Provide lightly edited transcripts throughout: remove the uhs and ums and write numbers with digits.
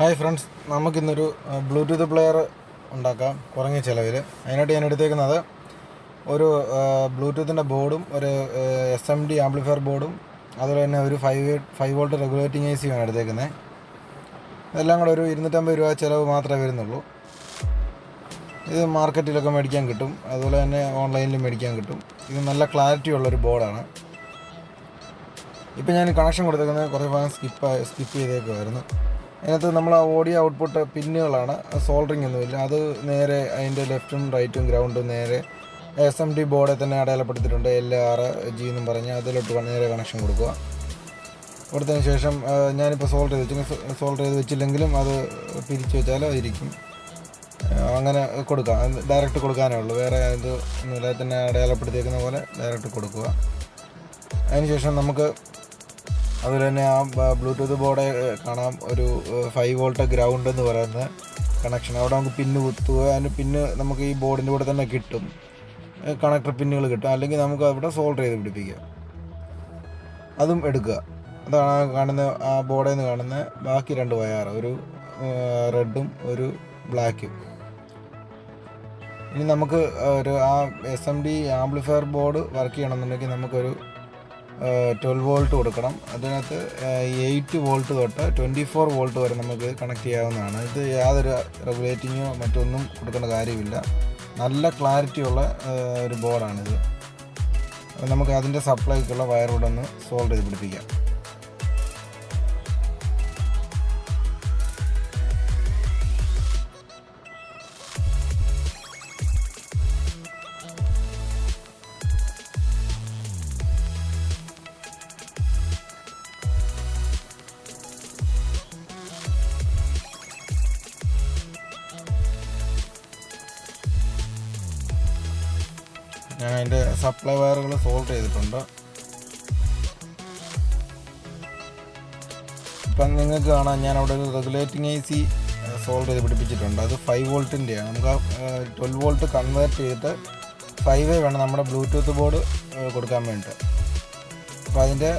Hi friends, നമുക്കിന്നൊരു Bluetooth player ഉണ്ടാക്കാം കുറഞ്ഞ ചിലവിൽ. അതിനായിട്ട് ഞാൻ എടുത്തേക്കുന്നത് ഒരു ബ്ലൂടൂത്തിൻ്റെ ബോർഡും ഒരു SMD ആംപ്ലിഫയർ ബോർഡും അതുപോലെ തന്നെ ഒരു 5 വോൾട്ട് റെഗുലേറ്റിംഗ് AC ആണ് എടുത്തേക്കുന്നത്. ഇതെല്ലാം കൂടെ ഒരു 250 രൂപ ചിലവ് മാത്രമേ വരുന്നുള്ളൂ. ഇത് മാർക്കറ്റിലൊക്കെ മേടിക്കാൻ കിട്ടും, അതുപോലെ തന്നെ ഓൺലൈനിലും മേടിക്കാൻ കിട്ടും. ഇത് നല്ല ക്ലാരിറ്റി ഉള്ളൊരു ബോർഡാണ്. ഇപ്പം ഞാൻ കണക്ഷൻ കൊടുത്തേക്കുന്നത് കുറേ ഭാഗം സ്കിപ്പ് ചെയ്തേക്കുമായിരുന്നു. അതിനകത്ത് നമ്മൾ ആ ഓഡിയോ ഔട്ട്പുട്ട് പിന്നുകളാണ്, സോൾഡറിങ് ഒന്നുമില്ല. അത് നേരെ അതിൻ്റെ ലെഫ്റ്റും റൈറ്റും ഗ്രൗണ്ടും നേരെ SMD ബോർഡിൽ തന്നെ അടയാളപ്പെടുത്തിയിട്ടുണ്ട്. LRG എന്നും പറഞ്ഞ് അതിലോട്ട് നേരെ കണക്ഷൻ കൊടുക്കുക. കൊടുത്തതിന് ശേഷം ഞാനിപ്പോൾ സോൾഡർ ചെയ്ത് വെച്ചില്ലെങ്കിലും അത് പിരിച്ച് വെച്ചാലും അതിരിക്കും. അങ്ങനെ കൊടുക്കാം, ഡയറക്റ്റ് കൊടുക്കാനേ ഉള്ളൂ, വേറെ ഇത് ഒന്നുമില്ല. തന്നെ അടയാളപ്പെടുത്തിയേക്കുന്ന പോലെ ഡയറക്റ്റ് കൊടുക്കുക. അതിനുശേഷം നമുക്ക് അതുപോലെ തന്നെ ആ ബ്ലൂടൂത്ത് ബോർഡ് കാണാം, ഒരു 5 വോൾട്ട് ഗ്രൗണ്ട് എന്ന് പറയുന്ന കണക്ഷൻ. അവിടെ നമുക്ക് പിന്ന് കുത്തുക, അതിന് പിന്ന് നമുക്ക് ഈ ബോർഡിൻ്റെ കൂടെ തന്നെ കിട്ടും, കണക്ടർ പിന്നുകൾ കിട്ടും. അല്ലെങ്കിൽ നമുക്ക് അവിടെ സോൾഡർ ചെയ്ത് പിടിപ്പിക്കുക, അതും എടുക്കുക. അതാണ് കാണുന്ന ആ ബോർഡിൽ നിന്ന് കാണുന്ന ബാക്കി 2 വയർ, ഒരു റെഡും ഒരു ബ്ലാക്കും. ഇനി നമുക്ക് ഒരു ആ SMD ആംപ്ലിഫയർ ബോർഡ് വർക്ക് ചെയ്യണമെന്നുണ്ടെങ്കിൽ നമുക്കൊരു 12 വോൾട്ട് കൊടുക്കണം. അതിനകത്ത് 8 വോൾട്ട് തൊട്ട് 24 വോൾട്ട് വരെ നമുക്ക് കണക്ട് ചെയ്യാവുന്നതാണ്. ഇത് യാതൊരു റെഗുലേറ്റിങ്ങോ മറ്റൊന്നും കൊടുക്കേണ്ട കാര്യമില്ല. നല്ല ക്ലാരിറ്റിയുള്ള ഒരു ബോർഡാണിത്. നമുക്ക് അതിൻ്റെ സപ്ലൈക്കുള്ള വയറൂടെ ഒന്ന് സോൾവ് ചെയ്ത് പിടിപ്പിക്കാം. ഞാൻ അതിൻ്റെ സപ്ലൈ വയറുകൾ സോൾവ് ചെയ്തിട്ടുണ്ട്. ഇപ്പം നിങ്ങൾക്ക് കാണാം, ഞാൻ അവിടെ ഒരു റെഗുലേറ്റിംഗ് AC സോൾവ് ചെയ്ത് പിടിപ്പിച്ചിട്ടുണ്ട്. അത് 5 വോൾട്ടിൻ്റെയാണ്. നമുക്ക് ആ 12 വോൾട്ട് കൺവേർട്ട് ചെയ്തിട്ട് 5 വേണം നമ്മുടെ ബ്ലൂടൂത്ത് ബോർഡ് കൊടുക്കാൻ വേണ്ടിയിട്ട്. അപ്പോൾ അതിൻ്റെ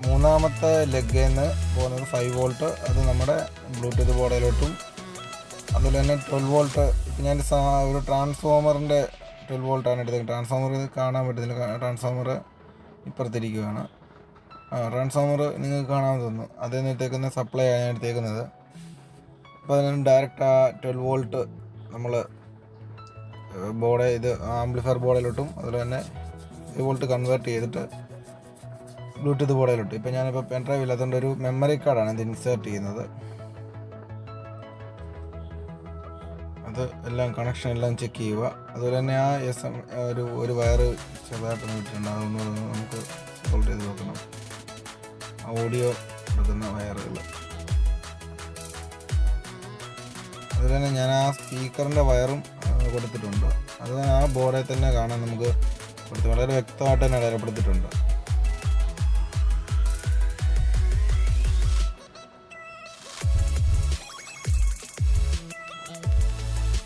മൂന്നാമത്തെ ലെഗിൽ നിന്ന് പോകുന്നത് 5 വോൾട്ട്, അത് നമ്മുടെ ബ്ലൂടൂത്ത് ബോർഡിലോട്ടും. അതുപോലെ തന്നെ 12 വോൾട്ട്. ഇപ്പം ഞാൻ ഒരു ട്രാൻസ്ഫോമറിൻ്റെ 12 വോൾട്ടാണ് എടുത്തത്. ട്രാൻസ്ഫോമർ കാണാൻ പറ്റുന്നില്ല, ട്രാൻസ്ഫോമർ ഇപ്പുറത്തിരിക്കുകയാണ്. ട്രാൻസ്ഫോമർ നിങ്ങൾക്ക് കാണാൻ തോന്നുന്നു, അതിൽ നിന്ന് എടുത്തേക്കുന്ന സപ്ലൈ ആണ് എടുത്തേക്കുന്നത്. അപ്പോൾ അതിന് ഡയറക്റ്റ് ആ 12 വോൾട്ട് നമ്മൾ ബോർഡ് ഇത് ആംപ്ലിഫയർ ബോർഡിലോട്ടും അതുപോലെ തന്നെ 5 വോൾട്ട് കൺവേർട്ട് ചെയ്തിട്ട് ബ്ലൂടൂത്ത് ബോർഡിലോട്ടും. ഇപ്പോൾ ഞാനിപ്പോൾ പെൻഡ്രൈവ് ഇല്ലാത്തതുകൊണ്ട് ഒരു മെമ്മറി കാർഡാണ് ഇത് ഇൻസേർട്ട് ചെയ്യുന്നത്. അത് എല്ലാം കണക്ഷൻ എല്ലാം ചെക്ക് ചെയ്യുക. അതുപോലെ തന്നെ ആ ഒരു വയറ് ചെറുതായിട്ട് നോക്കിയിട്ടുണ്ട്, അതൊന്നും നമുക്ക് സോൾവ് ചെയ്ത് നോക്കണം. ഓഡിയോ എടുക്കുന്ന വയറുകൾ. അതുപോലെ തന്നെ ഞാൻ ആ സ്പീക്കറിൻ്റെ വയറും കൊടുത്തിട്ടുണ്ട്. അത് ആ ബോർഡിൽ തന്നെ കാണാൻ നമുക്ക് വളരെ വ്യക്തമായിട്ട് തന്നെ അടയാളപ്പെടുത്തിയിട്ടുണ്ട്.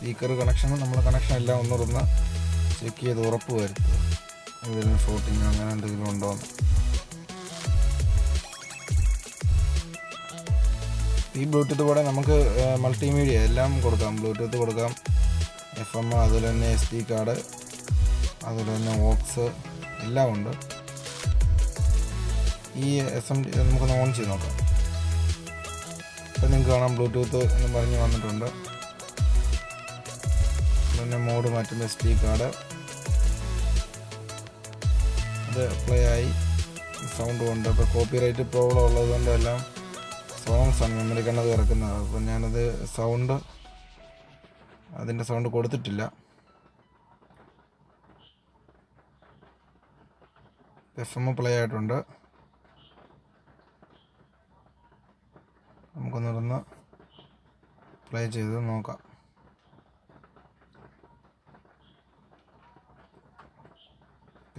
സ്പീക്കർ കണക്ഷനും നമ്മുടെ കണക്ഷൻ എല്ലാം ഒന്നുറന്ന് ചെക്ക് ചെയ്ത് ഉറപ്പ് വരുത്തുക, എന്തെങ്കിലും ഷോർട്ടിങ് അങ്ങനെ എന്തെങ്കിലും ഉണ്ടോ എന്ന്. ഈ ബ്ലൂടൂത്ത് കൂടെ നമുക്ക് മൾട്ടിമീഡിയ എല്ലാം കൊടുക്കാം. ബ്ലൂടൂത്ത് കൊടുക്കാം, FM, അതുപോലെ തന്നെ SD കാർഡ്, അതുപോലെ തന്നെ ഓക്സ് എല്ലാം ഉണ്ട്. ഈ SMD നമുക്കൊന്ന് ഓൺ ചെയ്ത് നോക്കാം. ഇപ്പം നിങ്ങൾക്ക് കാണാം ബ്ലൂടൂത്ത് എന്ന് പറഞ്ഞ് വന്നിട്ടുണ്ട്. പിന്നെ മോഡ് മാറ്റുമ്പോൾ SD കാർഡ് അത് പ്ലേ ആയി. സൗണ്ട് കൊണ്ട് ഇപ്പോൾ കോപ്പിറൈറ്റ് പ്രോബ്ലം ഉള്ളതുകൊണ്ട് എല്ലാം സോങ്സാണ് മെമ്മറി കണ്ണത് ഇറക്കുന്നത്. അപ്പോൾ ഞാനത് അതിൻ്റെ സൗണ്ട് കൊടുത്തിട്ടില്ല. FM പ്ലേ ആയിട്ടുണ്ട്. നമുക്കൊന്നിരുന്ന് പ്ലേ ചെയ്ത് നോക്കാം.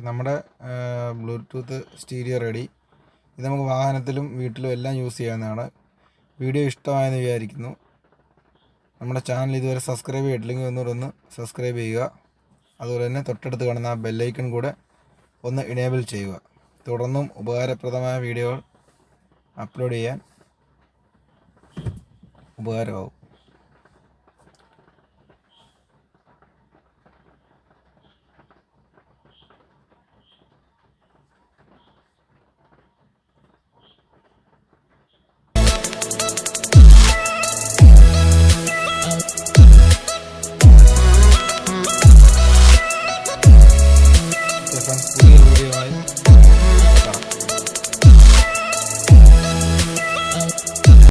നമ്മുടെ ബ്ലൂടൂത്ത് സ്റ്റീരിയോ റെഡി. ഇത് നമുക്ക് വാഹനത്തിലും വീട്ടിലും എല്ലാം യൂസ് ചെയ്യാവുന്നതാണ്. വീഡിയോ ഇഷ്ടമായെന്ന് വിചാരിക്കുന്നു. നമ്മുടെ ചാനൽ ഇതുവരെ സബ്സ്ക്രൈബ് ചെയ്തിട്ടില്ലെങ്കിൽ ഒന്നുകൂടെ സബ്സ്ക്രൈബ് ചെയ്യുക. അതുപോലെ തന്നെ തൊട്ടടുത്ത് കാണുന്ന ആ ബെല്ലൈക്കൺ കൂടെ ഒന്ന് ഇനേബിൾ ചെയ്യുക. തുടർന്നും ഉപകാരപ്രദമായ വീഡിയോകൾ അപ്ലോഡ് ചെയ്യാൻ ഉപകാരമാവും. ഫ്രണ്ട്സ്,